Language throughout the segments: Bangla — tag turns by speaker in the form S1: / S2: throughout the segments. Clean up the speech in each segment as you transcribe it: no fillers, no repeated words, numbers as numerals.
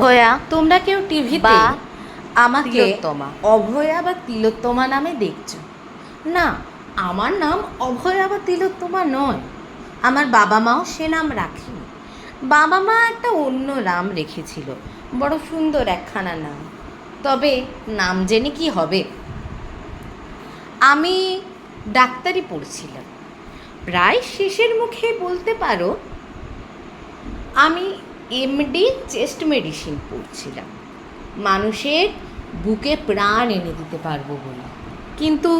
S1: অভয়া
S2: তোমরা কেউ টিভিতে
S1: বা
S2: আমাকে
S1: তিলোত্তমা।
S2: অভয়া বা তিলোত্তমা নামে দেখছো না। আমার নাম অভয়া বা তিলোত্তমা নয়। আমার বাবা মাও সে নাম রাখেনি। বাবা মা একটা অন্য নাম রেখেছিল, বড় সুন্দর একখানা নাম। তবে নাম জেনে কি হবে? আমি ডাক্তারি পড়ছিলাম, প্রায় শেষের মুখে বলতে পারো। আমি এমডি চেস্ট মেডিসিন পড়ছিলাম, মানুষের বুকে প্রাণ এনে দিতে পারবো বলে। কিন্তু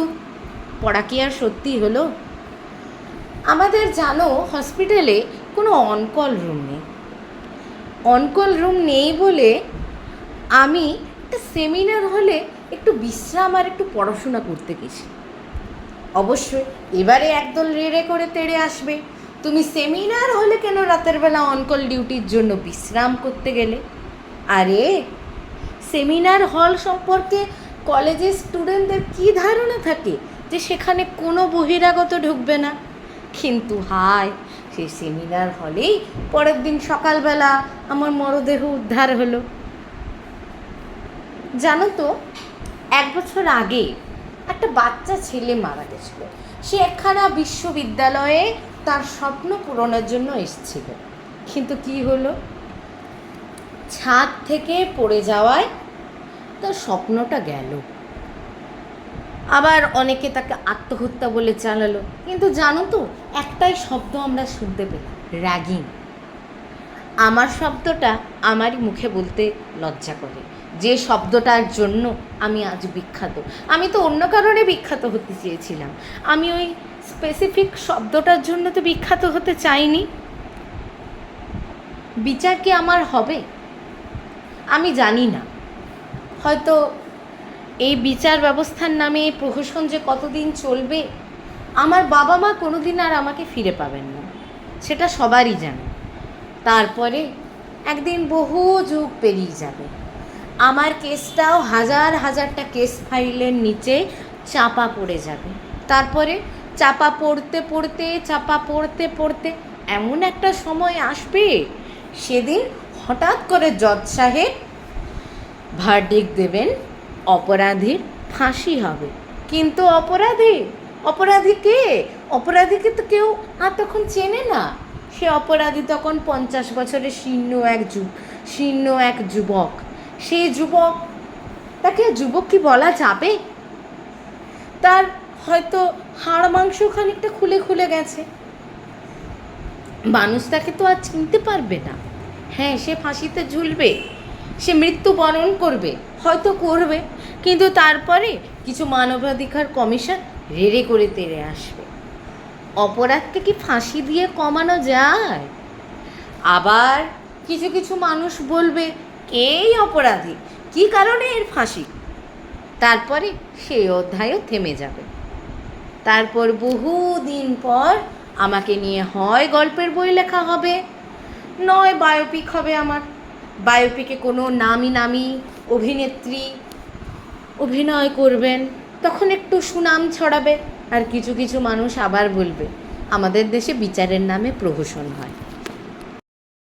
S2: পড়া কি আর সত্যি হলো? আমাদের জানো হসপিটালে কোনো অনকল রুম নেই। অনকল রুম নেই বলে আমি একটা সেমিনার হলে একটু বিশ্রাম আর একটু পড়াশোনা করতে গেছি। অবশ্যই এবারে একদল রেড়ে করে তেড়ে আসবে, তুমি সেমিনার হলে কেন রাতের বেলা অনকল ডিউটির জন্য বিশ্রাম করতে গেলে? আরে সেমিনার হল সম্পর্কে কলেজের স্টুডেন্টদের কী ধারণা থাকে যে সেখানে কোনো বহিরাগত ঢুকবে না। কিন্তু হায়, সেই সেমিনার হলেই পরের দিন সকালবেলা আমার মরদেহ উদ্ধার হলো। জানো তো, 1 বছর আগে একটা বাচ্চা ছেলে মারা গেছিল। সে একখানা বিশ্ববিদ্যালয়ে তার স্বপ্ন পূরণের জন্য এসেছিল। কিন্তু কি হলো? ছাদ থেকে পড়ে যাওয়ায় তার স্বপ্নটা গেল। আবার অনেকে তাকে আত্মহত্যা বলে চালালো। কিন্তু জানো তো, একটাই শব্দ আমরা শুনতে পেলাম, র্যাগিং। আমার শব্দটা আমারই মুখে বলতে লজ্জা করে, যে শব্দটার জন্য আমি আজ বিখ্যাত। আমি তো অন্য কারণে বিখ্যাত হতে চেয়েছিলাম, আমি ওই স্পেসিফিক শব্দটার জন্য তো বিখ্যাত হতে চাইনি। বিচার কি আমার হবে? আমি জানি না। হয়তো এই বিচার ব্যবস্থার নামে এই প্রহসন যে কতদিন চলবে, আমার বাবা মা কোনোদিন আর আমাকে ফিরে পাবেন না, সেটা সবারই জানে। তারপরে একদিন বহু যুগ পেরিয়ে যাবে, আমার কেসটাও হাজার হাজারটা কেস ফাইলের নিচে চাপা পড়ে যাবে। তারপরে চাপা পড়তে পড়তে এমন একটা সময় আসবে, সেদিন হঠাৎ করে জজ সাহেব ভার্ডিক্ট দেবেন, অপরাধীর ফাঁসি হবে। কিন্তু অপরাধী কে? অপরাধীকে তো কেউ আর তখন চেনে না। সে অপরাধী তখন 50 বছরের শীর্ণ এক যুবক। সেই যুবক, তাকে যুবক কি বলা যাবে? তার হয়তো হাড় মাংস খানিকটা খুলে গেছে, মানুষ তাকে তো আর চিনতে পারবে না। হ্যাঁ, সে ফাঁসিতে ঝুলবে, সে মৃত্যুবরণ করবে, হয়তো করবে। কিন্তু তারপরে কিছু মানবাধিকার কমিশন রেড়ে করে তেড়ে আসবে। অপরাধকে কি ফাঁসি দিয়ে কমানো যায়? আবার কিছু কিছু মানুষ বলবে, এই অপরাধী, কী কারণে এর ফাঁসি? তারপরে সেই অধ্যায়ও থেমে যাবে। তারপর বহুদিন পর আমাকে নিয়ে হয় গল্পের বই লেখা হবে, নয় বায়োপিক হবে আমার। বায়োপিকে কোনো নামি অভিনেত্রী অভিনয় করবেন, তখন একটু সুনাম ছড়াবে। আর কিছু কিছু মানুষ আবার বলবে, আমাদের দেশে বিচারের নামে প্রহসন হয়।